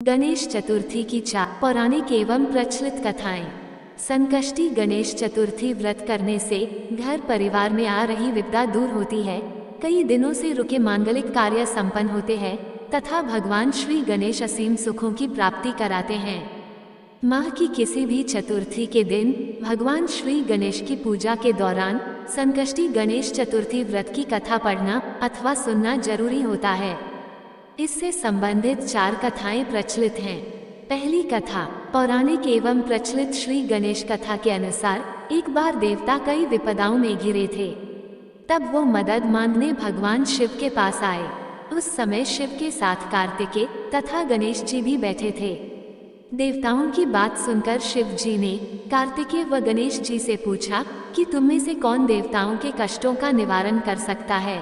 गणेश चतुर्थी की पौराणिक एवं प्रचलित कथाएं। संकष्टी गणेश चतुर्थी व्रत करने से घर परिवार में आ रही विपदा दूर होती है, कई दिनों से रुके मांगलिक कार्य संपन्न होते हैं तथा भगवान श्री गणेश असीम सुखों की प्राप्ति कराते हैं। माह की किसी भी चतुर्थी के दिन भगवान श्री गणेश की पूजा के दौरान संकष्टी गणेश चतुर्थी व्रत की कथा पढ़ना अथवा सुनना जरूरी होता है। इससे संबंधित 4 कथाएं प्रचलित हैं। पहली कथा पौराणिक एवं प्रचलित श्री गणेश कथा के अनुसार एक बार देवता कई विपदाओं में घिरे थे। तब वो मदद मांगने भगवान शिव के पास आए। उस समय शिव के साथ कार्तिकेय तथा गणेश जी भी बैठे थे। देवताओं की बात सुनकर शिव जी ने कार्तिकेय व गणेश जी से पूछा कि तुम में से कौन देवताओं के कष्टों का निवारण कर सकता है।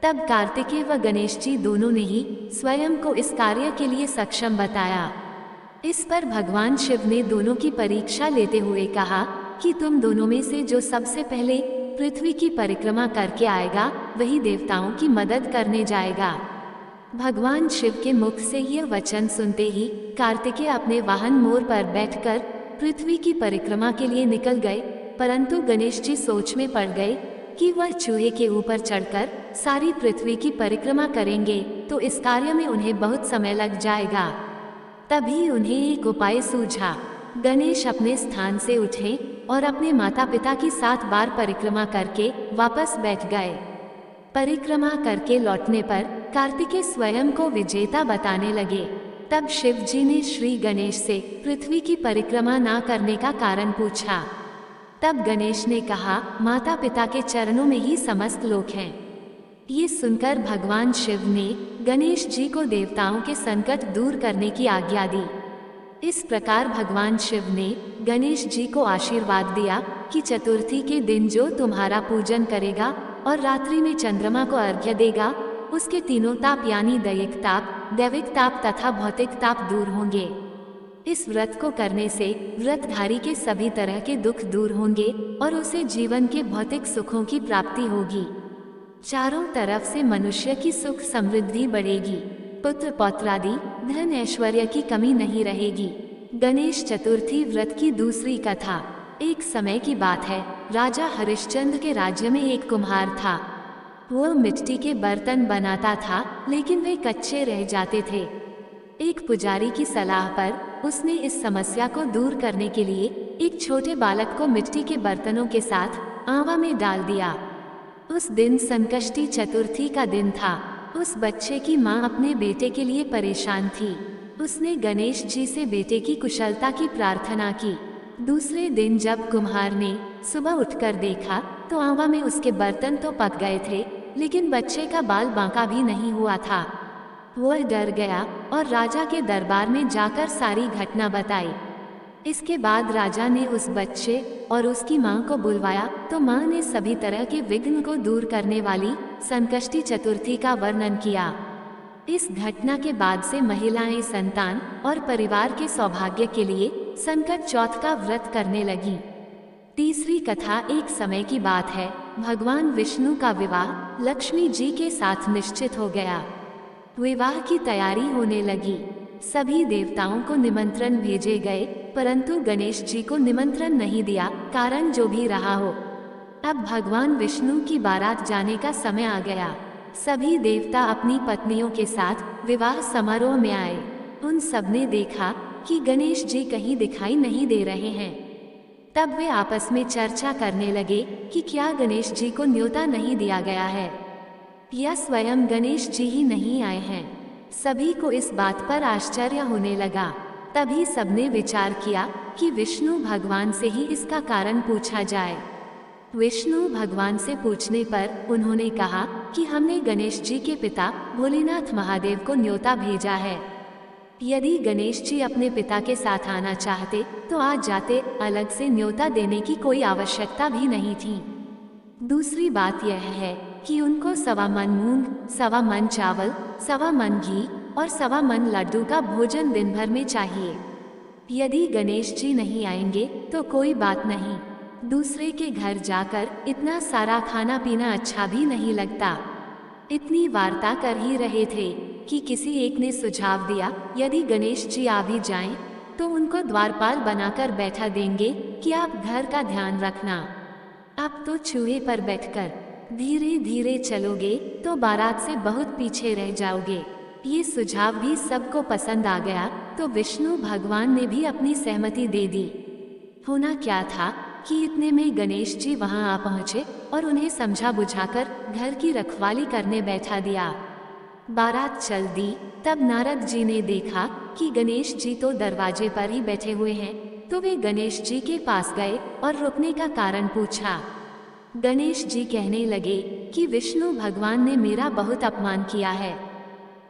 तब कार्तिकेय व गणेश जी दोनों ने ही स्वयं को इस कार्य के लिए सक्षम बताया। इस पर भगवान शिव ने दोनों की परीक्षा लेते हुए कहा कि तुम दोनों में से जो सबसे पहले पृथ्वी की परिक्रमा करके आएगा वही देवताओं की मदद करने जाएगा। भगवान शिव के मुख से यह वचन सुनते ही कार्तिकेय अपने वाहन मोर पर बैठकर पृथ्वी की परिक्रमा के लिए निकल गए, परंतु गणेश जी सोच में पड़ गए कि वह चूहे के ऊपर चढ़कर सारी पृथ्वी की परिक्रमा करेंगे तो इस कार्य में उन्हें बहुत समय लग जाएगा। तभी उन्हें एक उपाय सूझा। गणेश अपने स्थान से उठे और अपने माता पिता की 7 बार परिक्रमा करके वापस बैठ गए। परिक्रमा करके लौटने पर कार्तिकेय स्वयं को विजेता बताने लगे। तब शिव जी ने श्री गणेश से पृथ्वी की परिक्रमा ना करने का कारण पूछा। तब गणेश ने कहा, माता पिता के चरणों में ही समस्त लोक हैं। ये सुनकर भगवान शिव ने गणेश जी को देवताओं के संकट दूर करने की आज्ञा दी। इस प्रकार भगवान शिव ने गणेश जी को आशीर्वाद दिया कि चतुर्थी के दिन जो तुम्हारा पूजन करेगा और रात्रि में चंद्रमा को अर्घ्य देगा, उसके तीनों ताप यानी दैहिक ताप, दैविक ताप तथा भौतिक ताप दूर होंगे। इस व्रत को करने से व्रतधारी के सभी तरह के दुख दूर होंगे और उसे जीवन के भौतिक सुखों की प्राप्ति होगी। चारों तरफ से मनुष्य की सुख समृद्धि बढ़ेगी, पुत्र पौत्रादि धन ऐश्वर्य की कमी नहीं रहेगी। गणेश चतुर्थी व्रत की दूसरी कथा। एक समय की बात है, राजा हरिश्चंद्र के राज्य में एक कुम्हार था। वह मिट्टी के बर्तन बनाता था, लेकिन वे कच्चे रह जाते थे। एक पुजारी की सलाह पर उसने इस समस्या को दूर करने के लिए एक छोटे बालक को मिट्टी के बर्तनों के साथ आवा में डाल दिया। उस दिन संकष्टी चतुर्थी का दिन था। उस बच्चे की माँ अपने बेटे के लिए परेशान थी। उसने गणेश जी से बेटे की कुशलता की प्रार्थना की। दूसरे दिन जब कुम्हार ने सुबह उठकर देखा तो आवा में उसके बर्तन तो पक गए थे, लेकिन बच्चे का बाल बांका भी नहीं हुआ था। वह डर गया और राजा के दरबार में जाकर सारी घटना बताई। इसके बाद राजा ने उस बच्चे और उसकी माँ को बुलवाया तो माँ ने सभी तरह के विघ्न को दूर करने वाली संकष्टी चतुर्थी का वर्णन किया। इस घटना के बाद से महिलाएं संतान और परिवार के सौभाग्य के लिए संकट चौथ का व्रत करने लगी। तीसरी कथा। एक समय की बात है, भगवान विष्णु का विवाह लक्ष्मी जी के साथ निश्चित हो गया। विवाह की तैयारी होने लगी। सभी देवताओं को निमंत्रण भेजे गए, परंतु गणेश जी को निमंत्रण नहीं दिया, कारण जो भी रहा हो। अब भगवान विष्णु की बारात जाने का समय आ गया। सभी देवता अपनी पत्नियों के साथ विवाह समारोह में आए। उन सबने देखा कि गणेश जी कहीं दिखाई नहीं दे रहे हैं। तब वे आपस में चर्चा करने लगे कि क्या गणेश जी को न्योता नहीं दिया गया है या स्वयं गणेश जी ही नहीं आए हैं। सभी को इस बात पर आश्चर्य होने लगा। तभी सबने विचार किया कि विष्णु भगवान से ही इसका कारण पूछा जाए। विष्णु भगवान से पूछने पर उन्होंने कहा कि हमने गणेश जी के पिता भोलेनाथ महादेव को न्योता भेजा है। यदि गणेश जी अपने पिता के साथ आना चाहते तो आज जाते, अलग से न्योता देने की कोई आवश्यकता भी नहीं थी। दूसरी बात यह है कि उनको 1.25 मन मूंग, 1.25 मन चावल, 1.25 मन घी और 1.25 मन लड्डू का भोजन दिन भर में चाहिए। यदि गणेश जी नहीं आएंगे तो कोई बात नहीं, दूसरे के घर जाकर इतना सारा खाना पीना अच्छा भी नहीं लगता। इतनी वार्ता कर ही रहे थे कि किसी एक ने सुझाव दिया, यदि गणेश जी आ भी जाएं, तो उनको द्वारपाल बनाकर बैठा देंगे कि आप घर का ध्यान रखना। आप तो चूहे पर बैठकर धीरे धीरे चलोगे तो बारात से बहुत पीछे रह जाओगे। ये सुझाव भी सबको पसंद आ गया, तो विष्णु भगवान ने भी अपनी सहमति दे दी। होना क्या था कि इतने में गणेश जी वहां आ पहुंचे और उन्हें समझा बुझाकर घर की रखवाली करने बैठा दिया। बारात चल दी, तब नारद जी ने देखा कि गणेश जी तो दरवाजे पर ही बैठे हुए हैं, तो वे गणेश जी के पास गए और रुकने का कारण पूछा। गणेश जी कहने लगे कि विष्णु भगवान ने मेरा बहुत अपमान किया है।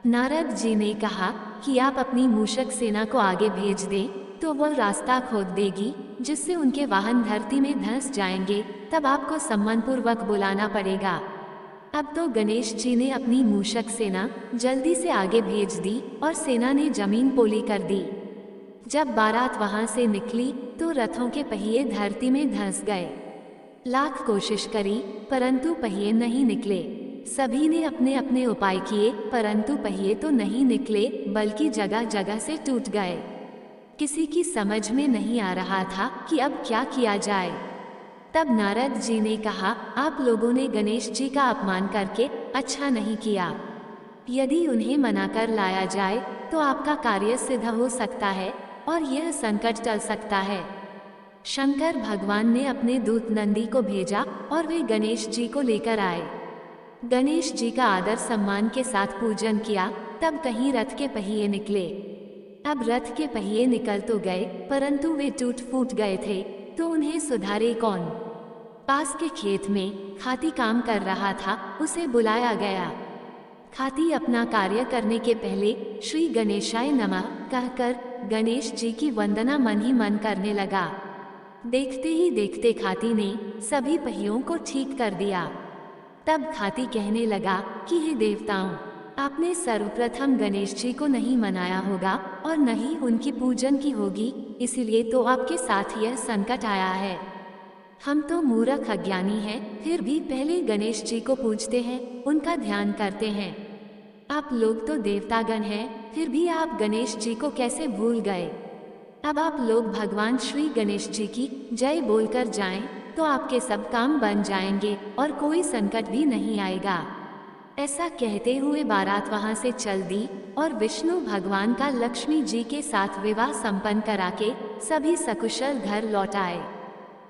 नारद जी ने कहा कि आप अपनी मूषक सेना को आगे भेज दें, तो वह रास्ता खोद देगी, जिससे उनके वाहन धरती में धंस जाएंगे। तब आपको सम्मानपूर्वक बुलाना पड़ेगा। अब तो गणेश जी ने अपनी मूषक सेना जल्दी से आगे भेज दी और सेना ने जमीन पोली कर दी। जब बारात वहां से निकली तो रथों के पहिए धरती में धंस गए। लाख कोशिश करी, परंतु पहिए नहीं निकले। सभी ने अपने अपने उपाय किए, परंतु पहिए तो नहीं निकले, बल्कि जगह जगह से टूट गए। किसी की समझ में नहीं आ रहा था कि अब क्या किया जाए। तब नारद जी ने कहा, आप लोगों ने गणेश जी का अपमान करके अच्छा नहीं किया। यदि उन्हें मनाकर लाया जाए तो आपका कार्य सिद्ध हो सकता है और यह संकट टल सकता है। शंकर भगवान ने अपने दूत नंदी को भेजा और वे गणेश जी को लेकर आए। गणेश जी का आदर सम्मान के साथ पूजन किया, तब कहीं रथ के पहिए निकले। अब रथ के पहिए निकल तो गए, परंतु वे टूट फूट गए थे, तो उन्हें सुधारे कौन। पास के खेत में खाती काम कर रहा था, उसे बुलाया गया। खाती अपना कार्य करने के पहले श्री गणेशाय नमः कहकर गणेश जी की वंदना मन ही मन करने लगा। देखते ही देखते खाती ने सभी पहियों को ठीक कर दिया। तब खाती कहने लगा कि हे देवताओं, आपने सर्वप्रथम गणेश जी को नहीं मनाया होगा और न ही उनकी पूजन की होगी, इसीलिए तो आपके साथ यह संकट आया है। हम तो मूर्ख अज्ञानी हैं, फिर भी पहले गणेश जी को पूजते हैं, उनका ध्यान करते हैं। आप लोग तो देवतागण हैं, फिर भी आप गणेश जी को कैसे भूल गए। अब आप लोग भगवान श्री गणेश जी की जय बोलकर जाएं, तो आपके सब काम बन जाएंगे और कोई संकट भी नहीं आएगा। ऐसा कहते हुए बारात वहां से चल दी और विष्णु भगवान का लक्ष्मी जी के साथ विवाह संपन्न करा के सभी सकुशल घर लौट आए।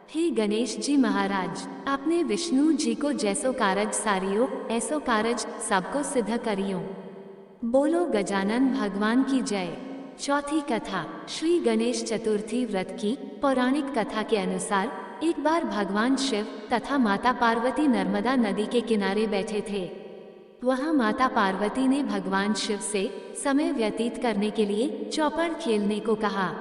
हे गणेश जी महाराज, आपने विष्णु जी को जैसो कारज सारियो, ऐसो कारज सबको सिद्ध करियो। बोलो गजानन भगवान की जय। चौथी कथा, श्री गणेश चतुर्थी व्रत की पौराणिक कथा के अनुसार एक बार भगवान शिव तथा माता पार्वती नर्मदा नदी के किनारे बैठे थे। वहां माता पार्वती ने भगवान शिव से समय व्यतीत करने के लिए चौपड़ खेलने को कहा।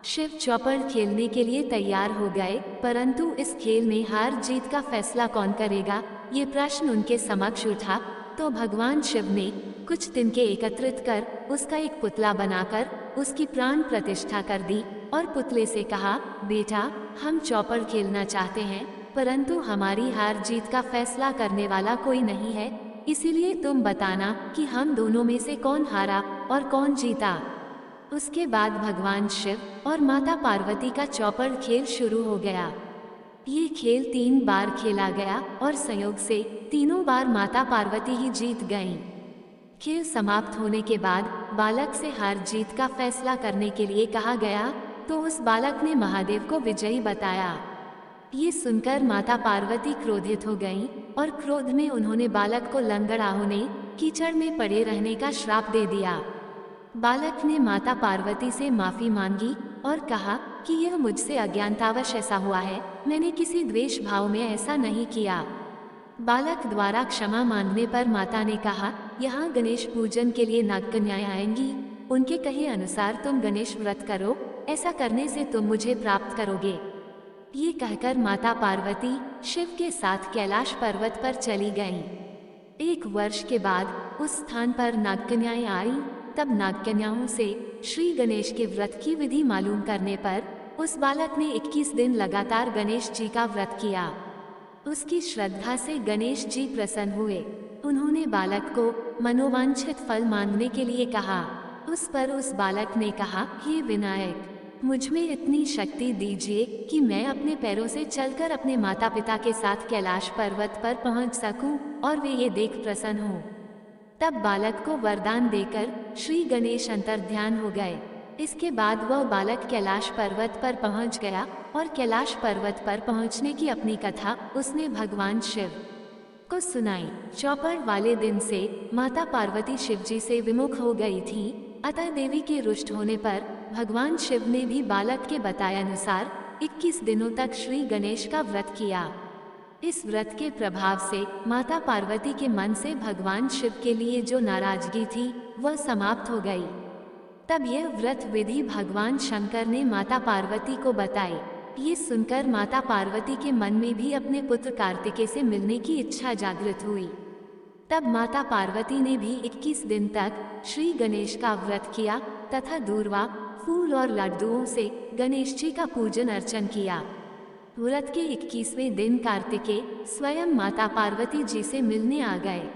शिव चौपड़ खेलने के लिए तैयार हो गए, परंतु इस खेल में हार जीत का फैसला कौन करेगा, ये प्रश्न उनके समक्ष उठा। तो भगवान शिव ने कुछ तिनके एकत्रित कर उसका एक पुतला बनाकर उसकी प्राण प्रतिष्ठा कर दी और पुतले से कहा, बेटा, हम चौपड़ खेलना चाहते हैं, परंतु हमारी हार जीत का फैसला करने वाला कोई नहीं है, इसीलिए तुम बताना कि हम दोनों में से कौन हारा और कौन जीता। उसके बाद भगवान शिव और माता पार्वती का चौपड़ खेल शुरू हो गया। ये खेल 3 बार खेला गया और संयोग से तीनों बार माता पार्वती ही जीत गईं। खेल समाप्त होने के बाद बालक से हार जीत का फैसला करने के लिए कहा गया, तो उस बालक ने महादेव को विजयी बताया। ये सुनकर माता पार्वती क्रोधित हो गईं और क्रोध में उन्होंने बालक को लंगड़ा होने, कीचड़ में पड़े रहने का श्राप दे दिया। बालक ने माता पार्वती से माफी मांगी और कहा कि यह मुझसे अज्ञानतावश ऐसा हुआ है, मैंने किसी द्वेष भाव में ऐसा नहीं किया। बालक द्वारा क्षमा मांगने पर माता ने कहा, यहाँ गणेश पूजन के लिए नागकन्याएं आएंगी, उनके कहे अनुसार तुम गणेश व्रत करो, ऐसा करने से तुम मुझे प्राप्त करोगे। ये कहकर माता पार्वती शिव के साथ कैलाश पर्वत पर चली गईं। 1 वर्ष के बाद उस स्थान पर नागकन्याएं आईं। तब नागकन्याओं से श्री गणेश के व्रत की विधि मालूम करने पर उस बालक ने 21 दिन लगातार गणेश जी का व्रत किया। उसकी श्रद्धा से गणेश जी प्रसन्न हुए। उन्होंने बालक को मनोवांछित फल मांगने के लिए कहा। उस पर उस बालक ने कहा, हे विनायक, मुझ में इतनी शक्ति दीजिए कि मैं अपने पैरों से चलकर अपने माता पिता के साथ कैलाश पर्वत पर पहुंच सकूं और वे ये देख प्रसन्न हों। तब बालक को वरदान देकर श्री गणेश अंतर्ध्यान हो गए। इसके बाद वह बालक कैलाश पर्वत पर पहुंच गया और कैलाश पर्वत पर पहुंचने की अपनी कथा उसने भगवान शिव को सुनाई। चौपड़ वाले दिन से माता पार्वती शिव जी से विमुख हो गई थी, अतः देवी के रुष्ट होने पर भगवान शिव ने भी बालक के बताए अनुसार 21 दिनों तक श्री गणेश का व्रत किया। इस व्रत के प्रभाव से माता पार्वती के मन से भगवान शिव के लिए जो नाराजगी थी वह समाप्त हो गई। तब यह व्रत विधि भगवान शंकर ने माता पार्वती को बताई। ये सुनकर माता पार्वती के मन में भी अपने पुत्र कार्तिकेय से मिलने की इच्छा जागृत हुई। तब माता पार्वती ने भी 21 दिन तक श्री गणेश का व्रत किया तथा दूर्वा, फूल और लड्डुओं से गणेश जी का पूजन अर्चन किया। व्रत के 21वें दिन कार्तिकेय स्वयं माता पार्वती जी से मिलने आ गए।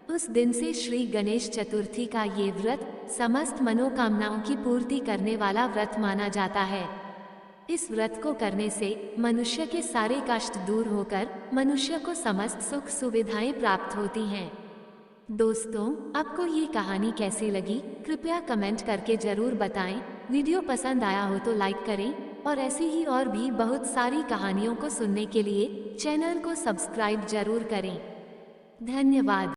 उस दिन से श्री गणेश चतुर्थी का ये व्रत समस्त मनोकामनाओं की पूर्ति करने वाला व्रत माना जाता है। इस व्रत को करने से मनुष्य के सारे कष्ट दूर होकर मनुष्य को समस्त सुख सुविधाएं प्राप्त होती हैं। दोस्तों, आपको ये कहानी कैसी लगी कृपया कमेंट करके जरूर बताएं। वीडियो पसंद आया हो तो लाइक करें और ऐसी ही और भी बहुत सारी कहानियों को सुनने के लिए चैनल को सब्सक्राइब जरूर करें। धन्यवाद।